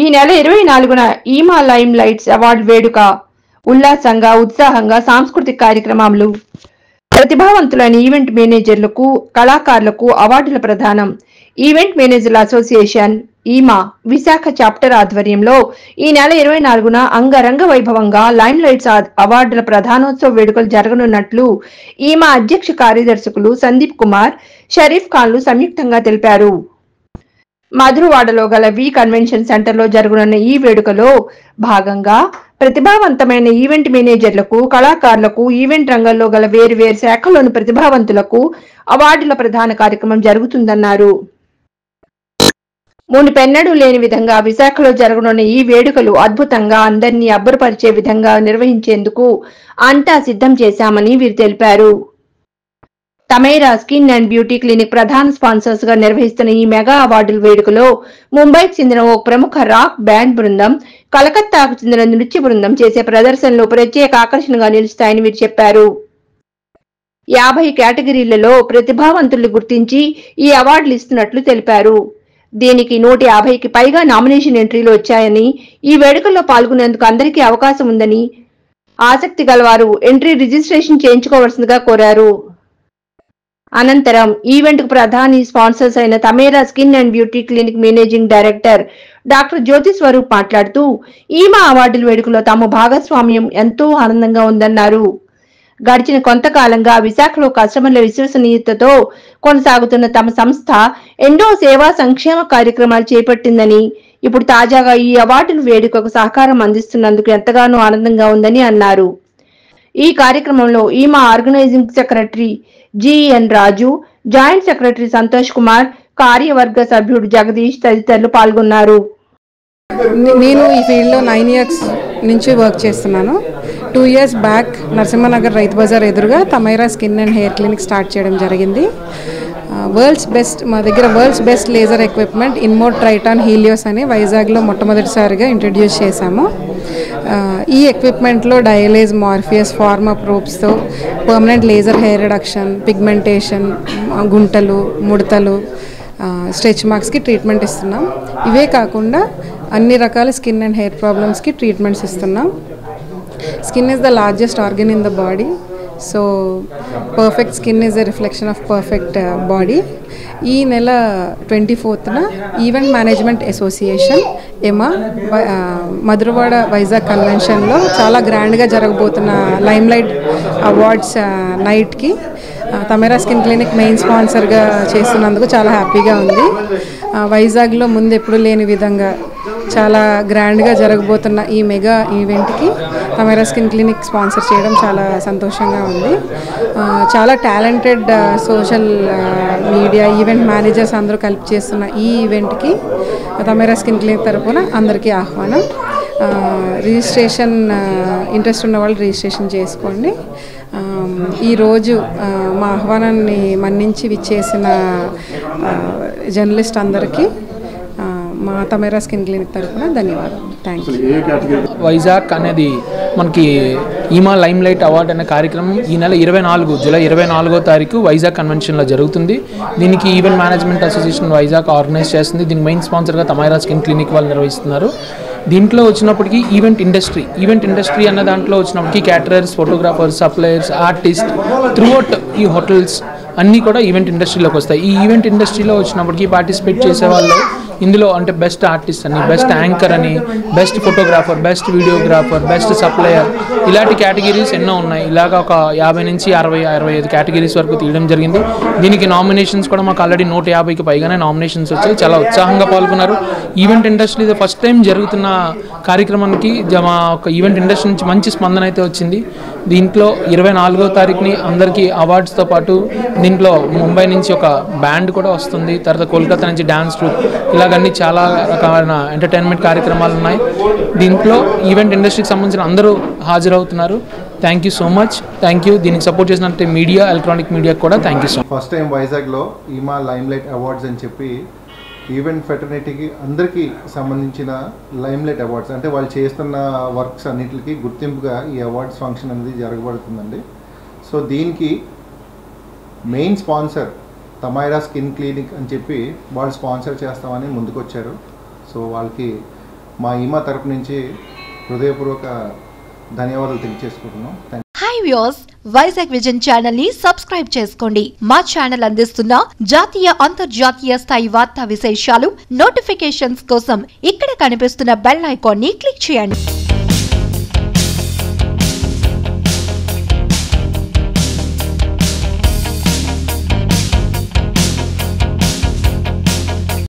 ఈ నెల 24న ఈమా lime lights award వేడుక ఉల్లాసంగా ఉత్సాహంగా సాంస్కృతిక కార్యక్రమాలు ప్రతిభావంతులైన ఈవెంట్ మేనేజర్లకు కళాకారులకు అవార్డుల ప్రదానం ఈవెంట్ మేనేజర్ల అసోసియేషన్ ఈమా విశాఖ చాప్టర్ ఆధ్వర్యంలో ఈ నెల 24న అంగరంగ వైభవంగా లైమ్ లైట్స్ అవార్డుల ప్రధానోత్సవ వేడుకలు జరగనున్నట్లు ఈమా అధ్యక్ష కార్యదర్శకులు సందీప్ కుమార్ షరీఫ్ ఖాన్లు సంయుక్తంగా తెలిపారు. మధురవాడలో గల వి కన్వెన్షన్ సెంటర్లో జరగనున్న ఈ వేడుకలో భాగంగా ప్రతిభావంతమైన ఈవెంట్ మేనేజర్లకు కళాకారులకు ఈవెంట్ రంగంలో గల వేరువేరు శాఖల్లోని ప్రతిభావంతులకు అవార్డుల ప్రదాన కార్యక్రమం జరుగుతుందన్నారు. మునుపెన్నడూ లేని విధంగా విశాఖలో జరగనున్న ఈ వేడుకలు అద్భుతంగా అందరినీ అబ్బురపరిచే విధంగా నిర్వహించేందుకు అంతా సిద్ధం చేశామని వీరు తెలిపారు. తమైరా స్కిన్ అండ్ బ్యూటీ క్లినిక్ ప్రధాన స్పాన్సర్స్ గా నిర్వహిస్తున్న ఈ మెగా అవార్డుల వేడుకలో ముంబైకి చెందిన ఓ ప్రముఖ రాక్ బ్యాండ్ బృందం, కలకత్తాకు చెందిన నృత్య బృందం చేసే ప్రదర్శనలు ప్రత్యేక ఆకర్షణగా నిలుస్తాయని వీరు చెప్పారు. 50 కేటగిరీలలో ప్రతిభావంతుల్ని గుర్తించి ఈ అవార్డులు ఇస్తున్నట్లు తెలిపారు. దీనికి 150కి పైగా నామినేషన్ ఎంట్రీలు వచ్చాయని, ఈ వేడుకల్లో పాల్గొనేందుకు అందరికీ అవకాశం ఉందని, ఆసక్తి గలవారు ఎంట్రీ రిజిస్ట్రేషన్ చేయించుకోవాల్సిందిగా కోరారు. అనంతరం ఈవెంట్ కు ప్రధాని స్పాన్సర్స్ అయిన Tamaira skin and beauty clinic managing director doctor Jyothi Swaroop మాట్లాడుతూ ఈమా అవార్డుల వేడుకలో తాము భాగస్వామ్యం ఎంతో ఆనందంగా ఉందన్నారు. గడిచిన కొంతకాలంగా విశాఖలో కస్టమర్ల విశ్వసనీయతతో కొనసాగుతున్న తమ సంస్థ ఎన్నో సేవా సంక్షేమ కార్యక్రమాలు చేపట్టిందని, ఇప్పుడు తాజాగా ఈ అవార్డుల వేడుకకు సహకారం అందిస్తున్నందుకు ఎంతగానో ఆనందంగా ఉందని అన్నారు. ఈ కార్యక్రమంలో ఈమా ఆర్గనైజింగ్ సెక్రటరీ జిఎన్ రాజు, జాయింట్ సెక్రటరీ సంతోష్ కుమార్, కార్యవర్గ సభ్యుడు జగదీష్ తదితరులు పాల్గొన్నారు. నేను ఈ ఫీల్డ్లో 9 years నుంచి వర్క్ చేస్తున్నాను. 2 years బ్యాక్ నరసింహనగర్ రైతు బజార్ ఎదురుగా Tamaira skin and hair clinic start చేయడం జరిగింది. మా దగ్గర world's best laser equipment InMode Triton Helios అని వైజాగ్లో మొట్టమొదటిసారిగా ఇంట్రడ్యూస్ చేశాము. ఈ ఎక్విప్మెంట్లో డయలేజ్, మార్ఫియస్, ఫార్మా ప్రోబ్స్తో permanent laser hair reduction, pigmentation, గుంటలు, ముడతలు, స్ట్రెచ్ మార్క్స్కి ట్రీట్మెంట్ ఇస్తున్నాం. ఇవే కాకుండా అన్ని రకాల స్కిన్ అండ్ హెయిర్ ప్రాబ్లమ్స్కి ట్రీట్మెంట్స్ ఇస్తున్నాం. Skin is the largest organ in the body. So perfect skin is a reflection of perfect body. ఈ నెల 24న event management association ఎమా Madhurawada Vizag కన్వెన్షన్లో చాలా గ్రాండ్గా జరగబోతున్న లైమ్ లైట్ అవార్డ్స్ నైట్కి తమైరా స్కిన్ క్లినిక్ మెయిన్ స్పాన్సర్గా చేస్తున్నందుకు చాలా హ్యాపీగా ఉంది. వైజాగ్లో ముందు ఎప్పుడు లేని విధంగా చాలా గ్రాండ్గా జరగబోతున్న ఈ మెగా ఈవెంట్కి తమైరా స్కిన్ క్లినిక్ స్పాన్సర్ చేయడం చాలా సంతోషంగా ఉంది. చాలా talented social media event managers అందరూ కలిపి చేస్తున్న ఈ ఈవెంట్కి తమైరా స్కిన్ క్లినిక్ తరఫున అందరికీ ఆహ్వానం. రిజిస్ట్రేషన్ ఇంట్రెస్ట్ ఉన్న వాళ్ళు రిజిస్ట్రేషన్ చేసుకోండి. ఈరోజు మా ఆహ్వానాన్ని మన్నించి విచ్చేసిన జర్నలిస్ట్ అందరికీ మా తమైరా స్కిన్ క్లినిక్ తరఫున ధన్యవాదాలు. Thank you. వైజాగ్ అనేది మనకి ఈమా లైమ్ లైట్ అవార్డ్ అనే కార్యక్రమం ఈ నెల జూలై 24వ తారీఖు వైజాగ్ కన్వెన్షన్లో జరుగుతుంది. దీనికి event management association Vizag organise చేస్తుంది. దీనికి మెయిన్ స్పాన్సర్గా తమైరా స్కిన్ క్లినిక్ వాళ్ళు నిర్వహిస్తున్నారు. దీంట్లో వచ్చినప్పటికీ ఈవెంట్ ఇండస్ట్రీ అన్న దాంట్లో వచ్చినప్పటికీ caterers, photographers, suppliers, artist throughout ఈ హోటల్స్ అన్నీ కూడా ఈవెంట్ ఇండస్ట్రీలోకి వస్తాయి. ఈ ఈవెంట్ ఇండస్ట్రీలో వచ్చినప్పటికీ పార్టిసిపేట్ చేసే వాళ్ళు ఇందులో అంటే బెస్ట్ ఆర్టిస్ట్ అని, బెస్ట్ యాంకర్ అని, best photographer, best videographer, best supplier ఇలాంటి కేటగిరీస్ ఎన్నో ఉన్నాయి. ఇలాగ ఒక 50 నుంచి 60-65 కేటగిరీస్ వరకు తీయడం జరిగింది. దీనికి నామినేషన్స్ కూడా మాకు ఆల్రెడీ 150కి పైగానే నామినేషన్స్ వచ్చాయి. చాలా ఉత్సాహంగా పాల్గొన్నారు. ఈవెంట్ ఇండస్ట్రీ ఫస్ట్ టైం జరుగుతున్న కార్యక్రమానికి మా ఒక ఈవెంట్ ఇండస్ట్రీ నుంచి మంచి స్పందన అయితే వచ్చింది. దీంట్లో 24వ తారీఖుని అందరికీ అవార్డ్స్తో పాటు దీంట్లో ముంబై నుంచి ఒక బ్యాండ్ కూడా వస్తుంది. తర్వాత కోల్కతా నుంచి డ్యాన్స్ ట్రూప్, ఇలాగన్నీ చాలా రకాలైన ఎంటర్టైన్మెంట్ కార్యక్రమాలు ఉన్నాయి. దీంట్లో ఈవెంట్ ఇండస్ట్రీకి సంబంధించిన అందరూ హాజరవుతున్నారు. Thank you so much. Thank you. దీనికి సపోర్ట్ చేసినట్టు మీడియా, ఎలక్ట్రానిక్ మీడియా కూడా thank you so much. First time వైజాగ్లో ఈమా లైమ్ లైట్ అవార్డ్స్ అని చెప్పి ఈవెంట్ ఫెటర్నిటీకి అందరికీ సంబంధించిన లైమ్ లైట్ అవార్డ్స్ అంటే వాళ్ళు చేస్తున్న వర్క్స్ అన్నిటికీ గుర్తింపుగా ఈ అవార్డ్స్ ఫంక్షన్ అనేది జరగబడుతుందండి. సో దీనికి మెయిన్ స్పాన్సర్ తమైరా స్కిన్ క్లినిక్ అని చెప్పి వాళ్ళు స్పాన్సర్ చేస్తామని ముందుకొచ్చారు. సో వాళ్ళకి మా ఈమా తరపు నుంచి హృదయపూర్వక ధన్యవాదాలు తెలియజేసుకుంటున్నాం. Hi viewers, Vizag vision channel ని సబ్స్క్రైబ్ చేసుకోండి. మా ఛానల్ అందిస్తున్న జాతీయ అంతర్జాతీయ స్థాయి వార్తా విశేషాలు నోటిఫికేషన్స్ కోసం ఇక్కడ కనిపిస్తున్న బెల్ ఐకాన్ ని క్లిక్ చేయండి.